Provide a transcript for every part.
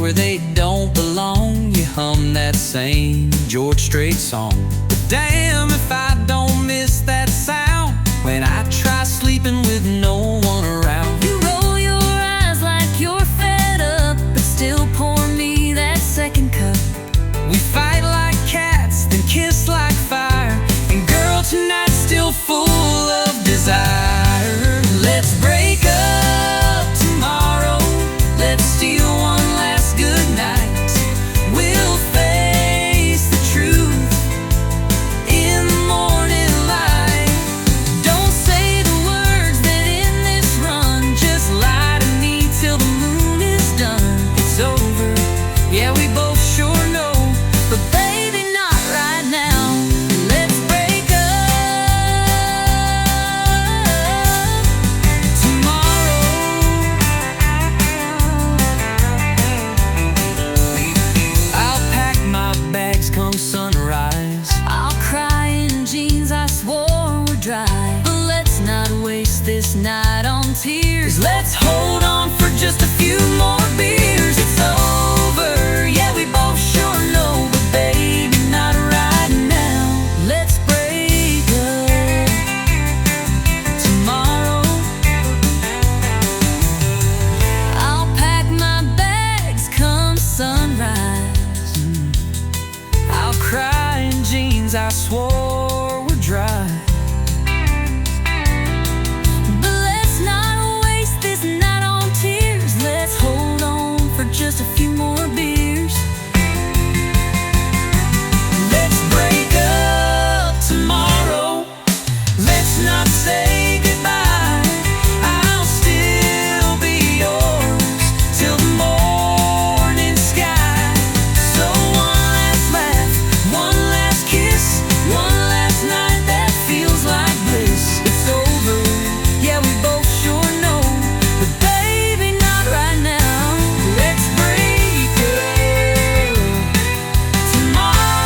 where they don't belong. You hum that same George Strait song. But damn if I don't miss that sound when I try sleeping with no one around. You roll your eyes like you're fed up, but still pour me that second cup. We fight like cats, then kiss like fire, and girl, tonight's still full of desire. Let's break up tomorrow, let's steal one last good night. We'll face the truth in the morning light. Don't say the words that end this run, just lie to me till the moon is done. It's over, yeah, we both sure know, but baby, not right now. Let's break up tomorrow. I'll pack my bags come sunrise. I'll cry in jeans I swore were dry. But let's not waste this night on tears. Let's hold on for just a few more beers. It's over, yeah, we both sure know, but baby, not right now. Let's break up Tomorrow, I'll pack my bags come sunrise. I'll cry in jeans I swore were dry. But let's not waste this night on tears. Let's hold on for just a few more beers. Let's break up tomorrow. Let's not say goodbye. I'll still be yours till the morning sky. So one last laugh, one last kiss, one last night that feels like bliss. It's over, yeah, we both sure know, but baby, not right now. Let's break up tomorrow.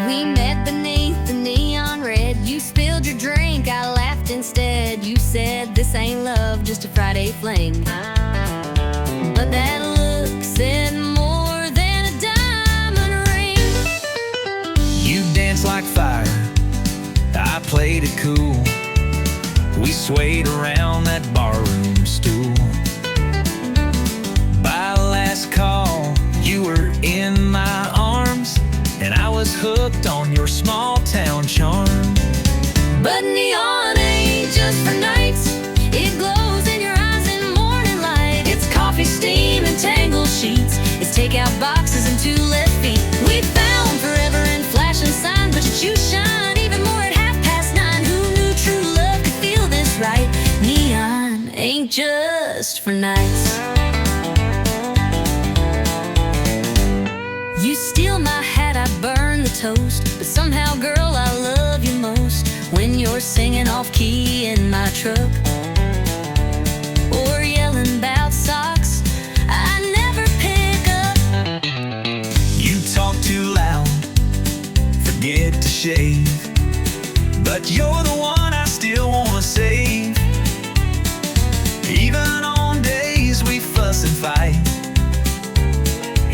We met beneath the neon red. You spilled your drink, I laughed instead. You said this ain't love, just a Friday fling. But that look said more than a diamond ring. You danced like fire, I played it cool. We swayed around that barroom stool. By last call, you were in my arms, and I was hooked on your small town charm. But neon ain't just for nights. It glows in your eyes in morning light. It's coffee, steam, and tangled sheets. It's takeout boxes and two left feet. We found forever in flashing signs, but you shine even more at 9:30. Who knew true love could feel this right? Neon ain't just for nights. You steal my hat, I burn the toast. But somehow, girl, I love you most when you're singing off key in my truck, or yelling about socks I never pick up. You talk too loud, forget to shave, but you're the one I still wanna save. Even on days we fuss and fight,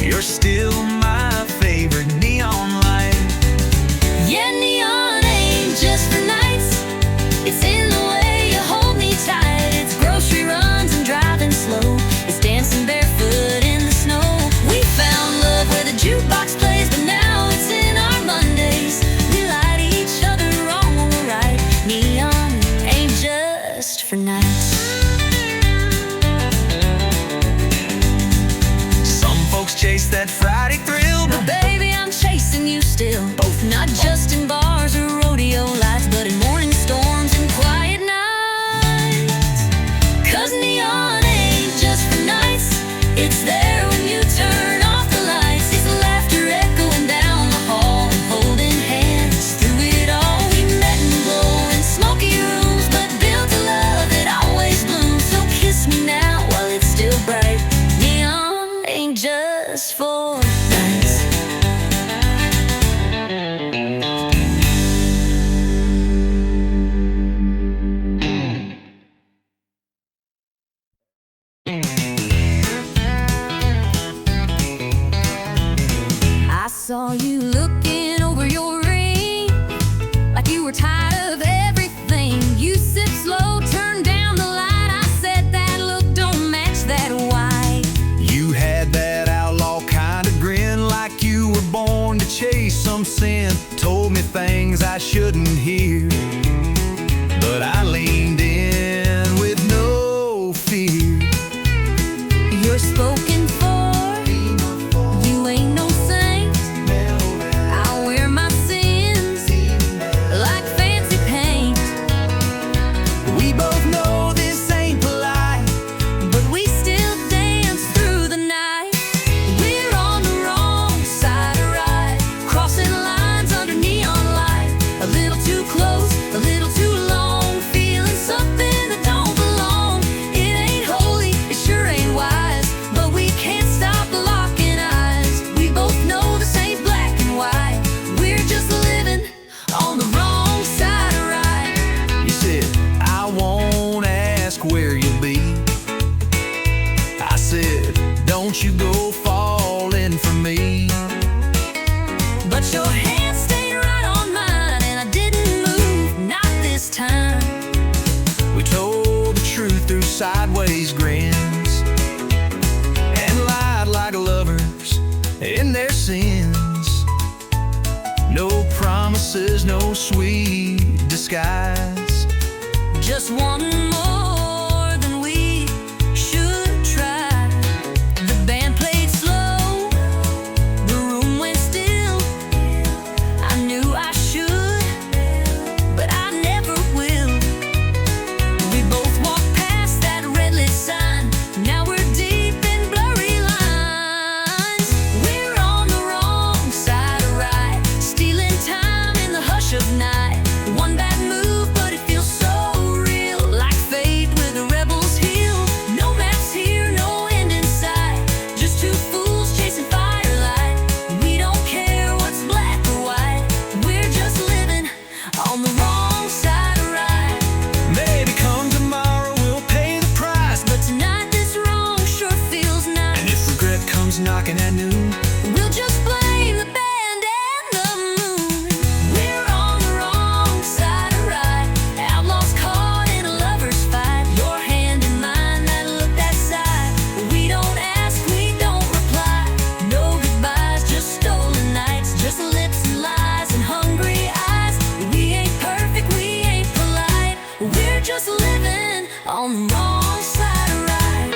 you're still my favorite neon light. Yeah, neon ain't just for nights. It's in the way you hold me tight. It's grocery runs and driving slow. It's dancing barefoot in the snow. We found love where the jukebox plays, but now it's in our Mondays. We light each other wrong when we're right. I shouldn't hear, but I leaned in with no fear. You're spoken for, you ain't no saint. I wear my sins like fancy paint. We both know this ain't polite, But we still dance through the night. We're on the wrong side of right, crossing lines under neon light. A little too close, a little too long, feeling something that don't belong. It ain't holy, it sure ain't wise, but we can't stop locking eyes. We both know this ain't black and white. We're just living on the wrong side of right. you said, I won't ask where you'll be. I said, don't you go falling for me. But your hand stayed right on mine, and I didn't move, not this time. We told the truth through sideways grins, and lied like lovers in their sins. No promises, no sweet disguise. Just wanting more than we should try. The band played slow, the room went still. I knew I should, but I never will. We both walked past that red lit sign. Now we're deep in blurry lines. We're on the wrong side of right, stealing time in the hush of night. One bad move, but it feels so real, like fate with the rebel's heel. No maps here, no end in sight, just two fools chasing firelight. We don't care what's black or white, we're just living on the wrong side of right. Maybe come tomorrow we'll pay the price, But tonight this wrong sure feels nice. and if regret comes knocking at noon, We'll just blame the band and the moon. We're on the wrong side of right, outlaws caught in a lover's fight. Your hand in mine, that look, that side. We don't ask, we don't reply. No goodbyes, just stolen nights, just lips and lies and hungry eyes. We ain't perfect, we ain't polite, we're just living on the wrong side of right.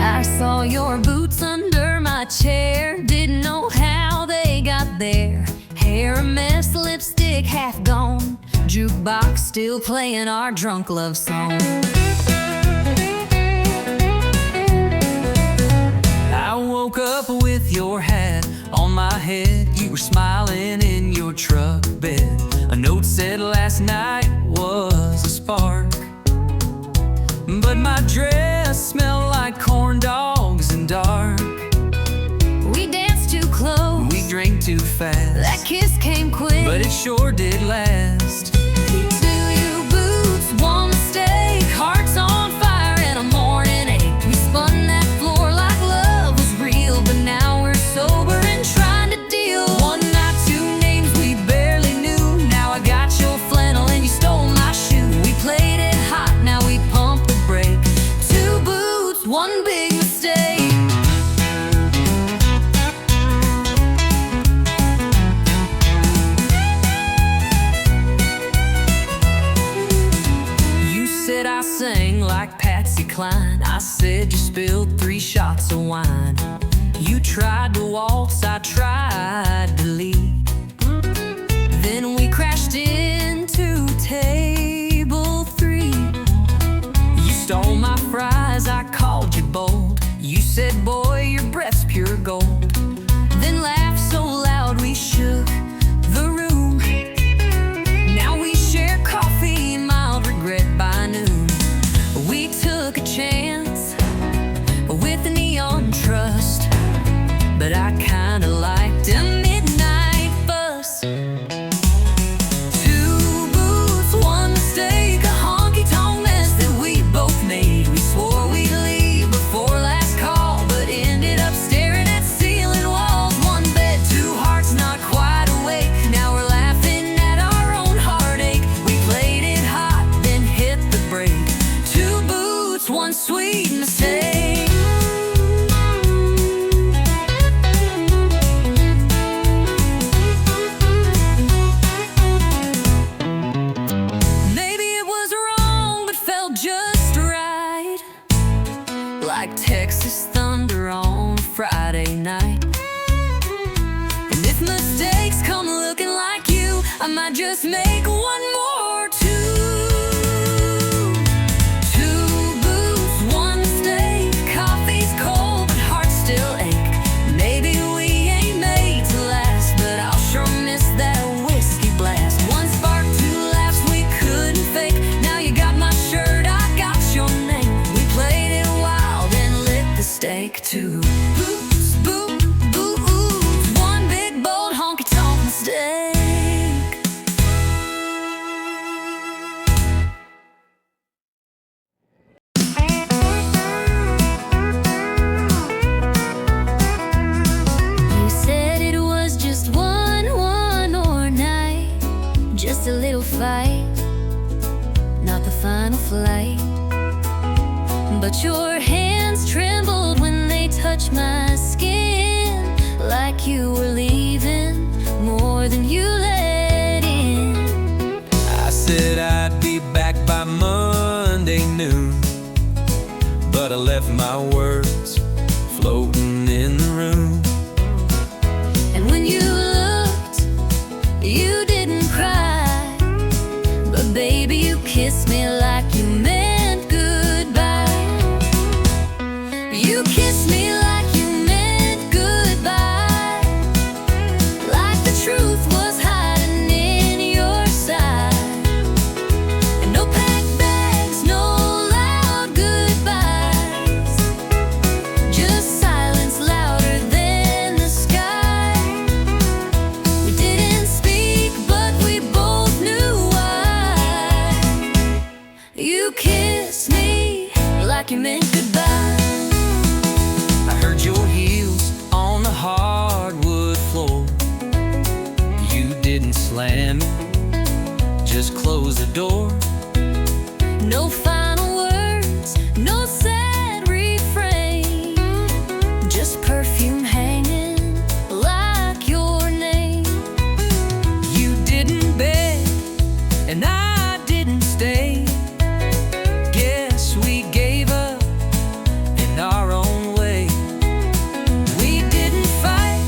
I saw your boots under my chair, didn't know how they got there. Hair a mess, lipstick half gone, jukebox still playing our drunk love song. I woke up with your hat on my head. You were smiling in your truck bed. A note said last night was a spark, but my dress smelled like corn dogs and dark. We danced too close, We drank too fast, that kiss came quick. but it sure did last. Two boots, one mistake, hearts on fire and a morning ache. We spun that floor like love was real, but now we're sober and trying to deal. One night, two names we barely knew. Now I got your flannel and you stole my shoe. We played it hot, now we pump the brake. Two boots, one big mistake. You said I sang like Patsy Cline. I said you spilled 3 shots of wine. You tried to waltz, I tried to lead. Then we crashed into table 3. You stole my fries, I called you bold. You said, boy, your breath's pure gold. Then laughed so loud we shook the room. Now we share coffee and mild regret by noon. We took a chance with the neon trust, but I kinda like I might just make one more two booze, one steak. Coffee's cold, but hearts still ache. Maybe we ain't made to last, but I'll sure miss that whiskey blast. One spark, two laughs we couldn't fake. Now you got my shirt, I got your name. We played it wild and lit the stake too. Booze, booze, one big bold honky-tonk mistake. A little fight, not the final flight. But your hands trembled when they touched my skin, like you were leaving more than you let in. I said I'd be back by Monday noon, but I left my words floating in the room. And when you looked, you didn't cry. Baby, you kissed me like you meant goodbye. You kissed me like you meant goodbye, like the truth was hiding in your side. And no packed bags, no loud goodbyes, just silence louder than the sky. We didn't speak, but we both knew why. You kissed me like you meant goodbye. I heard your heels on the hardwood floor. You didn't slam it, just close the door. No final words, no sad refrain, just perfume hanging like your name. You didn't beg, and I didn't stay. Our own way. We didn't fight,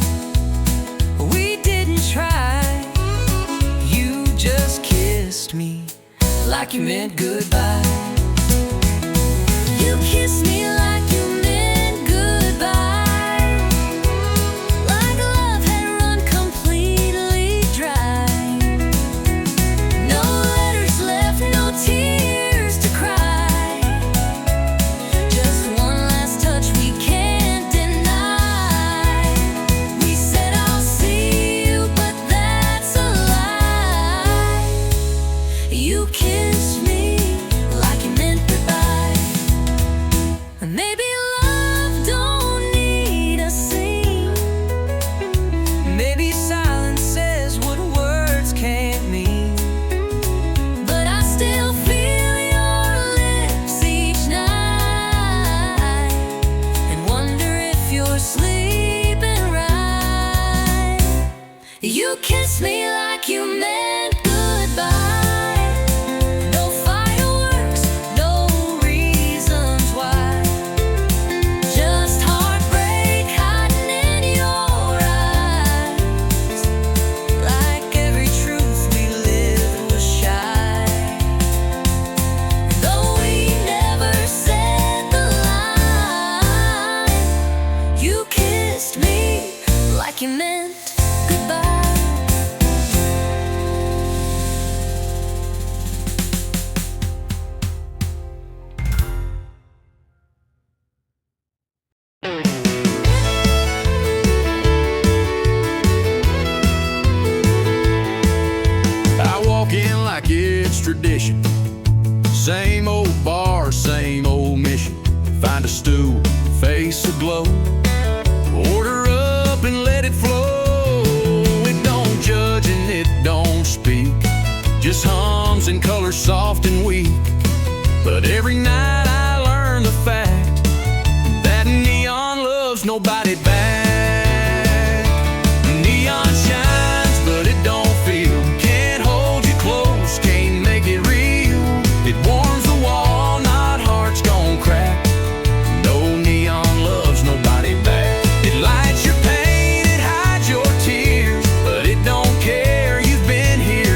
we didn't try. You just kissed me like you meant goodbye. You kissed me like you meant goodbye, like love had run completely dry. No letters left, no tears to cry. You kissed me like you meant goodbye. Maybe love don't need a scene. Maybe silence says what words can't mean. But I still feel your lips each night, and wonder if you're sleeping right. You kissed me like you meant goodbye. You meant goodbye. I walk in like it's tradition. Same old bar, same old mission. Find a stool, face aglow. Order up and let it flow. It don't judge and it don't speak, just hums and colors soft and weak. But every night I learn the fact that neon loves nobody back. Neon shines, but it don't feel. Can't hold you close, can't make it real. It warms the wall, not hearts gone crack. No neon loves nobody back. It lights your pain, it hides your tears, but it don't care you've been here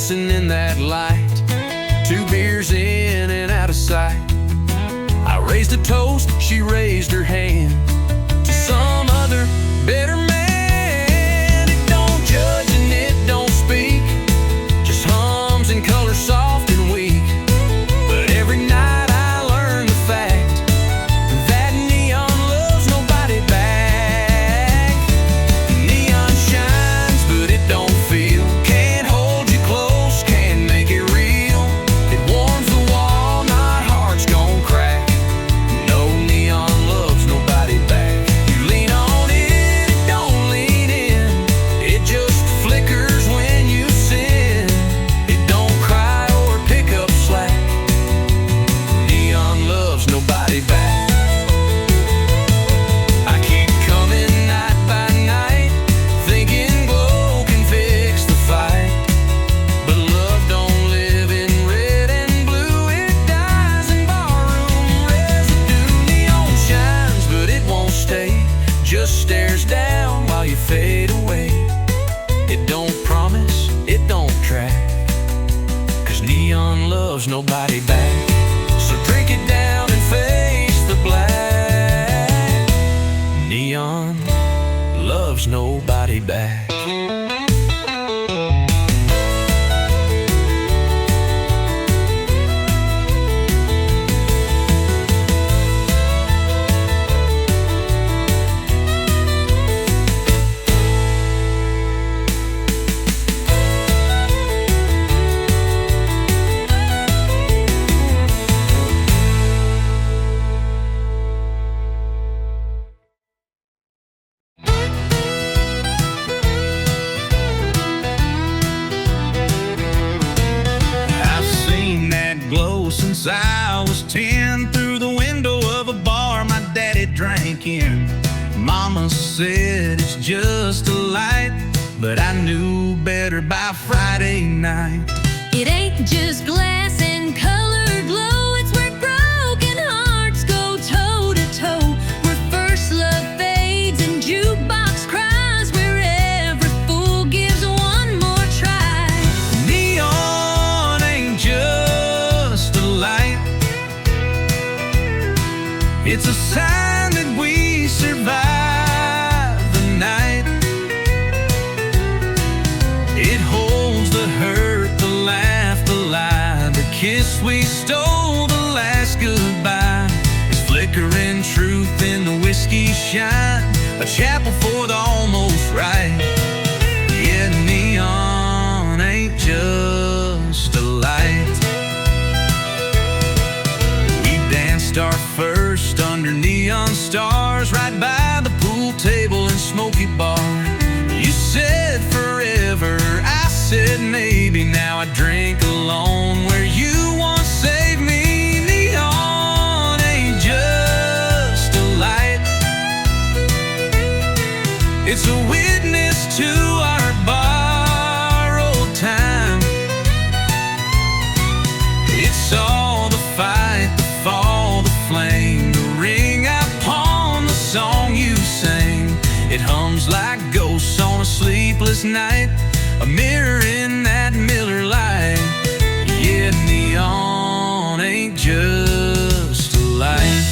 dancing in that light. 2 beers in and out of sight. I raised a toast, she raised her hand to some other better man. It don't judge and it don't speak, just hums and colors soft and weak. But every night I learn the fact that neon loves nobody back. Neon shines, but it don't feel. Can't hold you close, can't make it real. It warms the wall, not hearts gon' crack. No, neon loves nobody back. You lean on it, it don't lean in. It just flickers when you sin. It don't cry or pick up slack. Neon loves nobody back. I keep coming night by night, thinking glow can fix the fight. But love don't live in red and blue, it dies in barroom residue. Neon shines, but it won't stay, just stares down while you fade away. It don't promise, it don't track, 'cause neon loves nobody back. So drink it down and face the black. Neon loves nobody back. I've seen that glow since I was 10 through the window of a bar my daddy drank in. Mama said it's just a light, but I knew better by Friday night. It ain't just glass and colored glow, it's where broken hearts go toe to toe, where first love fades and jukebox cries, where every fool gives one more try. Neon ain't just a light, it's a sign that we survive the night. It holds the hurt, the laugh, the lie, the kiss we stole, the last goodbye. It's flickering truth in the whiskey shine, a chapel for the almost right. Yeah, neon ain't just a light. We danced our first under neon stars, right by the pool table and smoky bar. You said forever, I said maybe. Now I drink alone where you once saved me. Neon ain't just a light, it's a witness to our borrowed time. It saw the fight, the fall, the flame, the ring upon the song you sang. It hums like ghosts on a sleepless night, a mirror in that Miller light. Yeah, neon ain't just a light.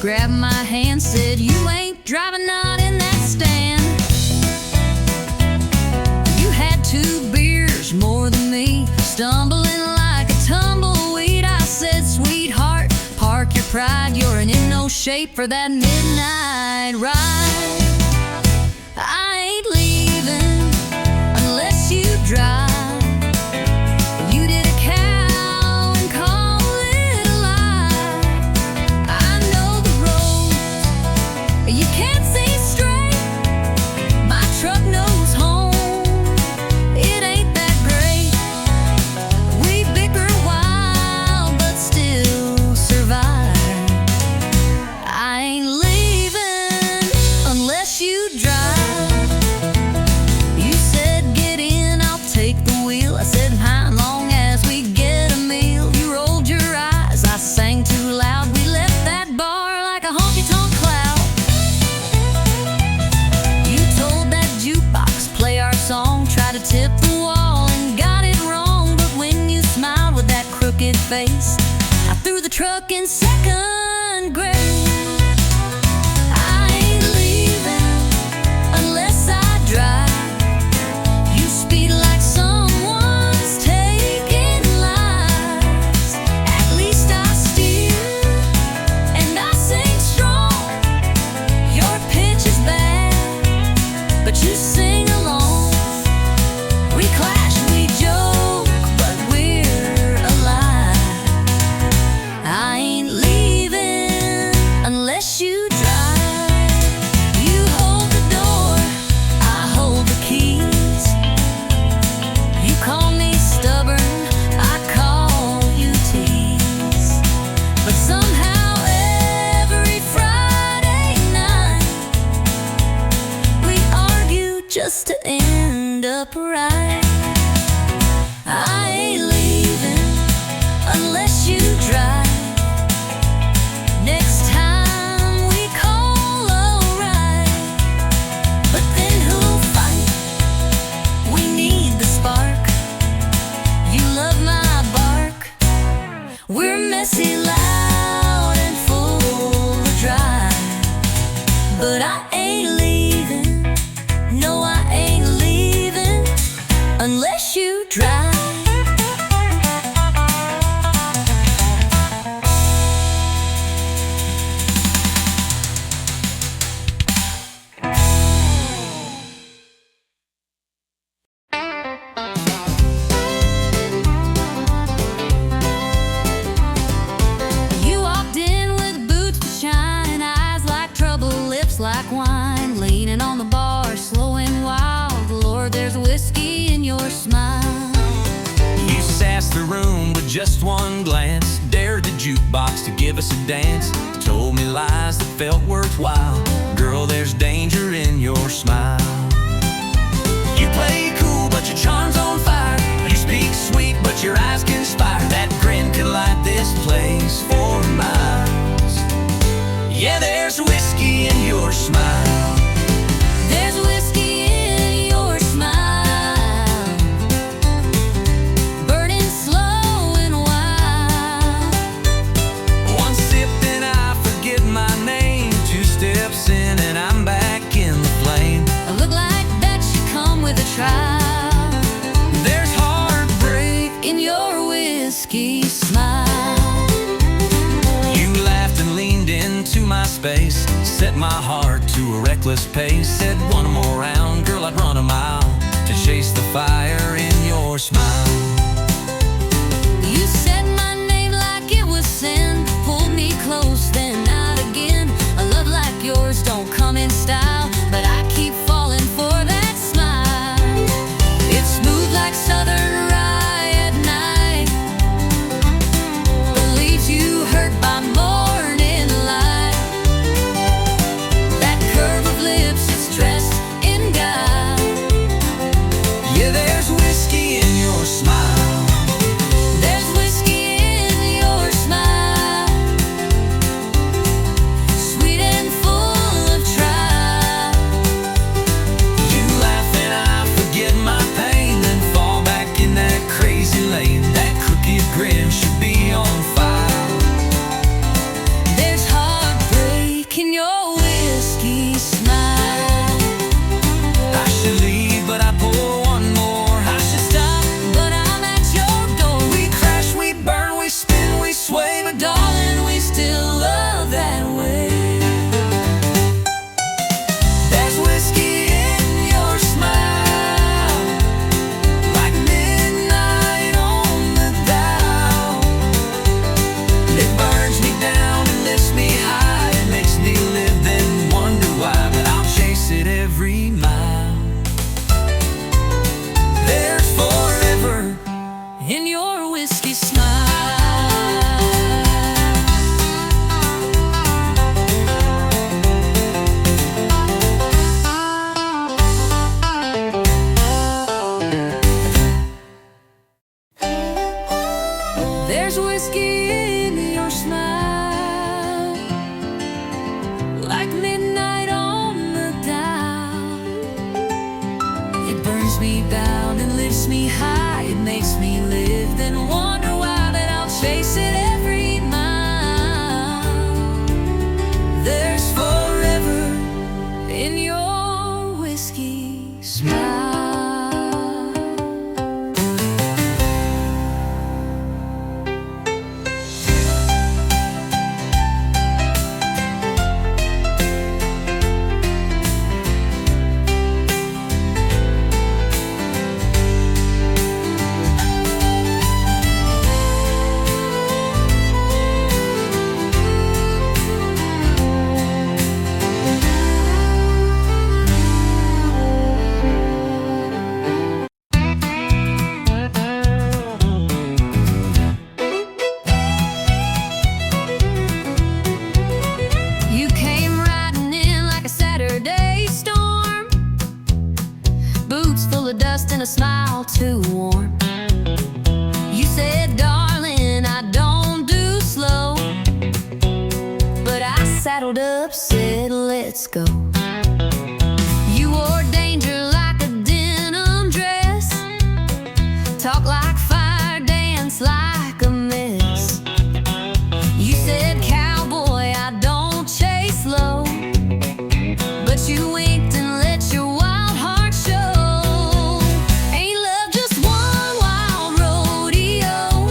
grabbed my hand, said, "You ain't driving, not in that stand." You had 2 beers more than me, stumbling like a tumbleweed. I said, "Sweetheart, park your pride, you're in no shape for that midnight ride. I ain't leaving unless you drive. You did a cow and call it a lie. I know the roads you can't see straight. My truck knows home, it ain't that great. We bicker a while, but still survive. I ain't leaving unless you drive." You said, "Get in, I'll take the wheel." I said, "How long as we get a meal?" You rolled your eyes, I sang too loud. We left that bar like a honky-tonk cloud. You told that jukebox, "Play our song," tried to tip the wall and got it wrong. But when you smiled with that crooked face, I threw the truck in second grade. I ain't leaving unless I drive. You speed like someone's taking lives. At least I steer and I sing strong. Your pitch is bad, but you sing along. We clash, we joke, but we're alive. I ain't leaving unless you drive. You hold the door, I hold the keys. You call me stubborn, I call you tease. But somehow every Friday night we argue just to end up right. I ain't leaving unless you drive. Next time we call, alright. But then who'll fight? We need the spark. You love my bark. We're messy, loud, and full of drive. But I ain't leaving. No, I ain't leaving unless you drive. You walked in with boots to shine, eyes like trouble, lips like wine, leaning on the bar, slow and wild. Lord, there's whiskey in your smile. You sassed the room with just one glance, dared the jukebox to give us a dance, told me lies that felt worthwhile. Girl, there's danger in your smile. You play cool, but your charm's on fire. You speak sweet, but your eyes conspire. That grin could light this place for miles. Yeah, there's whiskey in your smile. There's whiskey in your smile, burning slow and wild. One sip and I forget my name. 2 steps in and I'm back in the flame. I look like that you come with a trial. There's heartbreak. In your whiskey smile, You laughed and leaned into my space, set my heart to a reckless pace. Said one more round, girl, I'd run a mile to chase the fire in your smile. you said my name like it was sin, pulled me close, then not again. A love like yours don't come in style, but I keep falling for that smile. It's smooth like southern rye at night, believes you hurt by morning light. That curve of lips is dressed in guile. Yeah, there's whiskey in your smile. saddled up, said let's go. You wore danger like a denim dress, talk like fire, dance like a mess. You said, cowboy, I don't chase low, but you winked and let your wild heart show. Ain't love just one wild rodeo?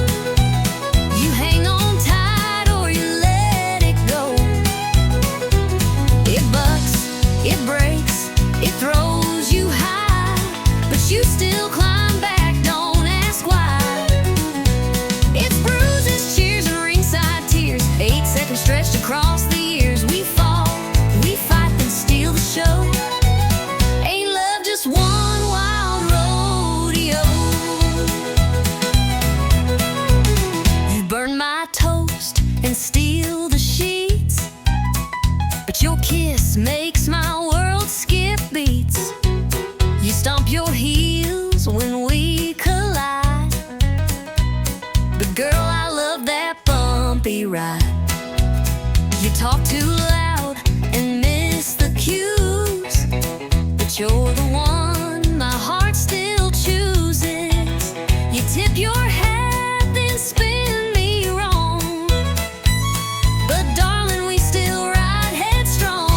You hang on tight or you let it go. It bucks, it breaks, it throws you high, but you still climb back, don't ask why. It's bruises, cheers, and ringside tears, 8 seconds stretched across the years. We fall, we fight, then steal the show. Ain't love just one wild rodeo? You burn my toast and steal the sheets, but your kiss makes my world skip beats. You stomp your heels when we collide, but girl, I love that bumpy ride. You talk too loud and miss the cues, but you're the one my heart still chooses. You tip your hat, then spin me wrong, but darling, we still ride headstrong.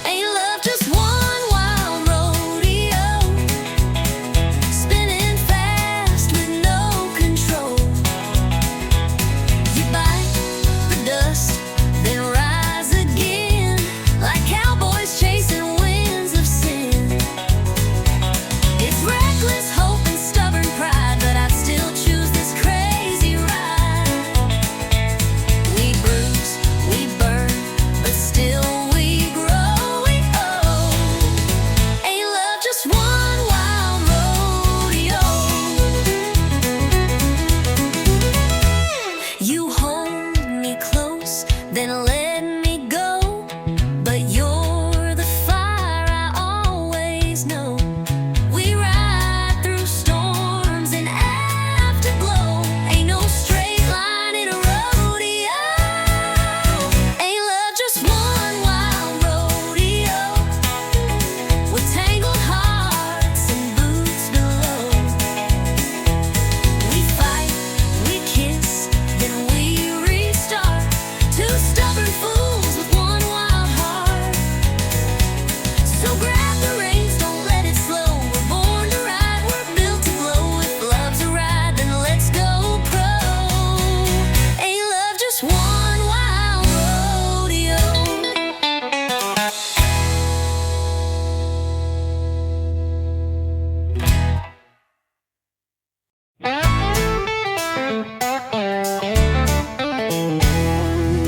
Ain't love just one wild rodeo, spinning fast with no control. You bite the dust, then rise again, like cowboys chasing winds of sin. It's reckless hope and stubborn pride, but I'd still choose this crazy ride. We bruise, we burn, but still we grow. We owe. Ain't love just one wild rodeo? You hold me close, then let me go, but you're the fire I always know. We ride through storms and afterglow. Ain't no straight line in a rodeo. Ain't love just one wild rodeo, with tangled hearts and boots below. We fight, we kiss, then we restart. Two stubborn fools with one wild heart. So grab the reins, don't let it slow. We're born to ride, we're built to glow. If love's a ride, then let's go pro. Ain't love just one wild rodeo?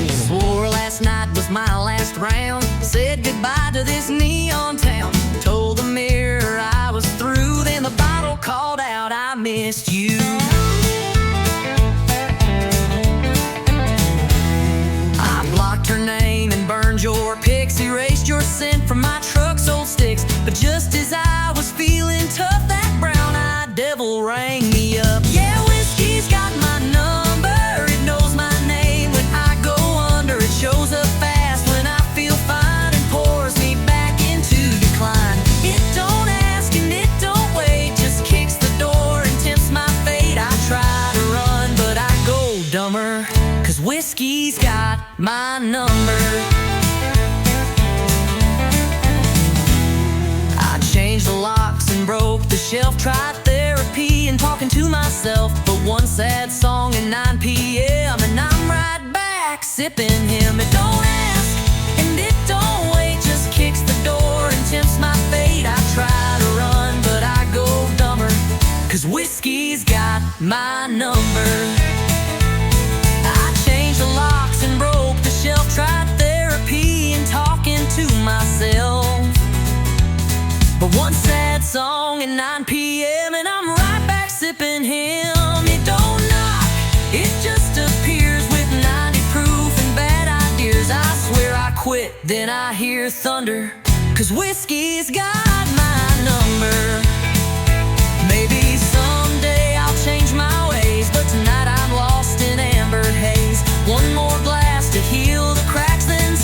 Swore last night was my last round, said goodbye to this neon town. Told the mirror I was through, then the bottle called out, I missed you. I blocked her name and burned your pics, erased your scent from my truck's old sticks. But just as I was feeling tough, that brown-eyed devil rang me up. Yeah, whiskey's got my number, it knows my name when I go under. It shows up fast when I feel fine and pours me back into decline. It don't ask and it don't wait, just kicks the door and tempts my fate. I try to run, but I go dumber, 'cause whiskey's got my number. I changed the locks and broke the shelf, tried therapy and talking to myself. But one sad song at 9 p.m. and I'm right back sipping him. It don't ask and it don't wait, just kicks the door and tempts my fate. I try to run, but I go dumber, 'cause whiskey's got my number. I changed the locks and broke the shelf, tried therapy and talking to myself. But one sad song at 9 p.m. and I'm right back sipping him. It don't knock, it just appears with 90 proof and bad ideas. I swear I quit, then I hear thunder, 'cause whiskey's got my number. Maybe someday I'll change my ways, but tonight I'm lost in amber haze. One more glass to heal the cracks, then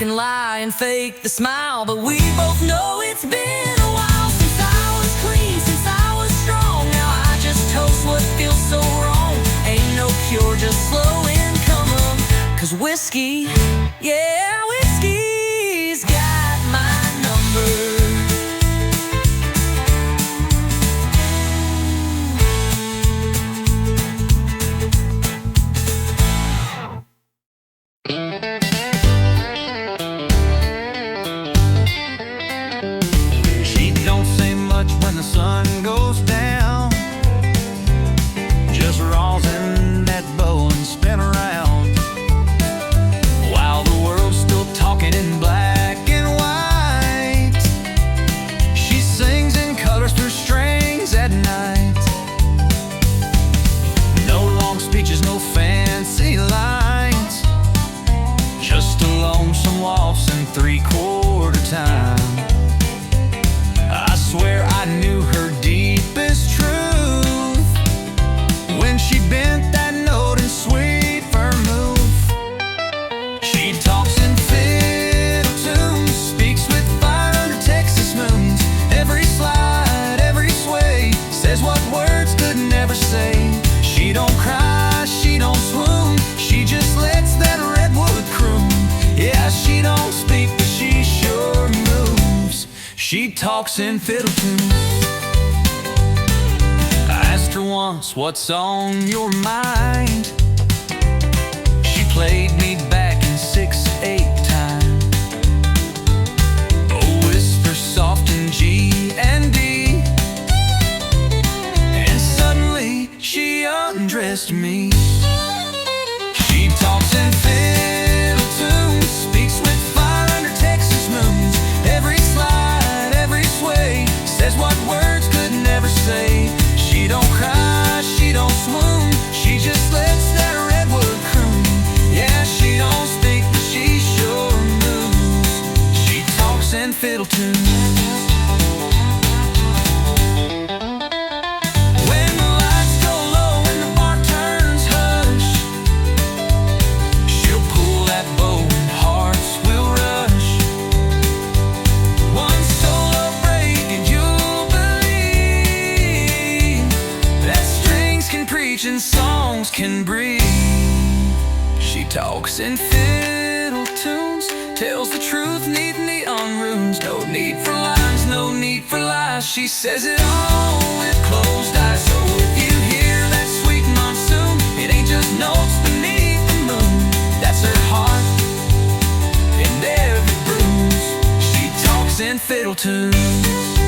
can lie and fake the smile, but we both know it's been a while since I was clean, since I was strong. Now I just toast what feels so wrong. Ain't no cure, just slow income. 'Cause whiskey, yeah, whiskey's got my number. She don't say much when the sun goes down, just rosin that bow and spin around, while the world's still talking in black and white. She sings in colors through strings at night. No long speeches, no fancy lines, just a lonesome waltz in 3/4 time. I swear I knew her deepest truth when she bent that note in sweet vermouth. She talks in fiddle tunes, speaks with fire under Texas moons. Every slide, every sway, says what words could never say. She don't cry, she don't swoon, she just lets that redwood croon. Yeah, she don't speak, but she sure moves. She talks in fiddle tunes. I asked her once, what's on your mind? She played me back in 6/8 time. A whisper soft in G and D, and suddenly she undressed me. She talks in fiddle tunes, speaks with fire under Texas moons. Every slide, every sway, says what words could never say. She don't cry, she don't swoon, she just lets that redwood croon. Yeah, she don't speak, but she sure moves. She talks in fiddle tunes. When the lights go low and the bar turns hush, she'll pull that bow and hearts will rush. One solo break and you'll believe that strings can preach and songs can breathe. She talks in fiddle tunes, tells the truth, need neon runes. No need for lines, no need for lies. She says it all with closed eyes. So if you hear that sweet monsoon, it ain't just notes beneath the moon. That's her heart in every bruise. She talks in fiddle tunes.